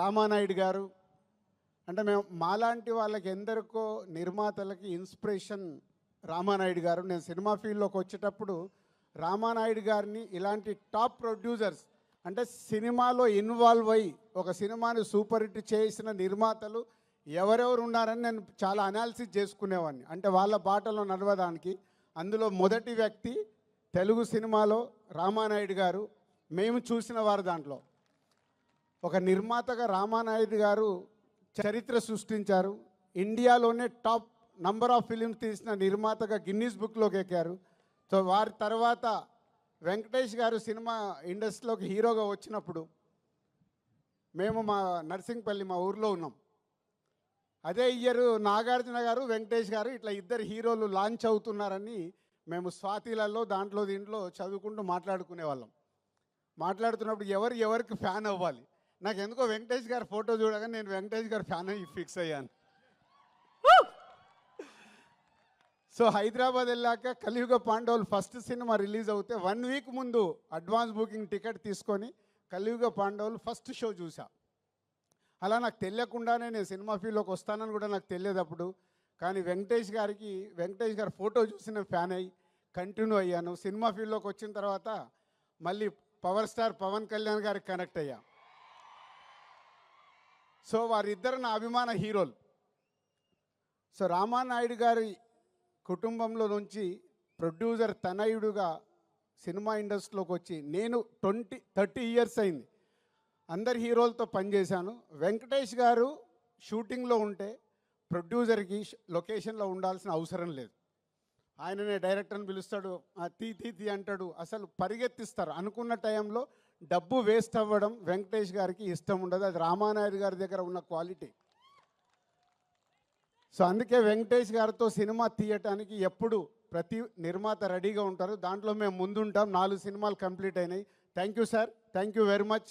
రామానాయుడు గారు అంటే మేము మాలాంటి వాళ్ళకి ఎందరికో నిర్మాతలకి ఇన్స్పిరేషన్ రామానాయుడు గారు. నేను సినిమా ఫీల్డ్లోకి వచ్చేటప్పుడు రామానాయుడు గారిని ఇలాంటి టాప్ ప్రొడ్యూసర్స్ అంటే సినిమాలో ఇన్వాల్వ్ అయ్యి ఒక సినిమాని సూపర్ హిట్ చేసిన నిర్మాతలు ఎవరెవరు ఉన్నారని నేను చాలా అనాలిసిస్ చేసుకునేవాడిని. అంటే వాళ్ళ బాటలో నడవడానికి అందులో మొదటి వ్యక్తి తెలుగు సినిమాలో రామానాయుడు గారు. మేము చూసిన వారు దాంట్లో ఒక నిర్మాతగా రామానాయుడు గారు చరిత్ర సృష్టించారు. ఇండియాలోనే టాప్ నంబర్ ఆఫ్ ఫిలిమ్స్ తీసిన నిర్మాతగా గిన్నీస్ బుక్లోకి ఎక్కారు. సో వారి తర్వాత వెంకటేష్ గారు సినిమా ఇండస్ట్రీలోకి హీరోగా వచ్చినప్పుడు మేము మా నర్సింగ్పల్లి మా ఊర్లో ఉన్నాం. అదే ఇయర్ నాగార్జున గారు వెంకటేష్ గారు ఇట్లా ఇద్దరు హీరోలు లాంచ్ అవుతున్నారని మేము స్వాతిలలో దీంట్లో చదువుకుంటూ మాట్లాడుకునేవాళ్ళం. మాట్లాడుతున్నప్పుడు ఎవరికి ఫ్యాన్ అవ్వాలి. నాకు ఎందుకో వెంకటేష్ గారి ఫోటో చూడగానే నేను వెంకటేష్ గారి ఫ్యాన్ అయ్యి ఫిక్స్ అయ్యాను. సో హైదరాబాద్ వెళ్ళాక కలియుగ పాండవులు ఫస్ట్ సినిమా రిలీజ్ అవుతే 1 వీక్ ముందు అడ్వాన్స్ బుకింగ్ టికెట్ తీసుకొని కలియుగ పాండవులు ఫస్ట్ షో చూసా. అలా నాకు తెలియకుండానే నేను సినిమా ఫీల్డ్లోకి వస్తానని కూడా నాకు తెలియదు అప్పుడు. కానీ వెంకటేష్ గారి ఫోటో చూసి నేను ఫ్యాన్ అయ్యి కంటిన్యూ అయ్యాను. సినిమా ఫీల్డ్లోకి వచ్చిన తర్వాత మళ్ళీ పవర్ స్టార్ పవన్ కళ్యాణ్ గారికి కనెక్ట్ అయ్యా. సో వారిద్దరు నా అభిమాన హీరోలు. సో రామానాయుడు గారి కుటుంబంలో నుంచి ప్రొడ్యూసర్ తనయుడుగా సినిమా ఇండస్ట్రీలోకి వచ్చి నేను 30 ఇయర్స్ అయింది. అందరి హీరోలతో పనిచేశాను. వెంకటేష్ గారు షూటింగ్లో ఉంటే ప్రొడ్యూసర్కి లొకేషన్లో ఉండాల్సిన అవసరం లేదు. ఆయననే డైరెక్టర్ని పిలుస్తాడు, తీ అంటాడు, అసలు పరిగెత్తిస్తారు. అనుకున్న టైంలో డబ్బు వేస్ట్ అవ్వడం వెంకటేష్ గారికి ఇష్టం ఉండదు. అది రామానాయుడు గారి దగ్గర ఉన్న క్వాలిటీ. సో అందుకే వెంకటేష్ గారితో సినిమా తీయటానికి ఎప్పుడు ప్రతి నిర్మాత రెడీగా ఉంటారు. దాంట్లో మేము ముందుంటాం. 4 సినిమాలు కంప్లీట్ అయినాయి. Thank you sir, thank you very much.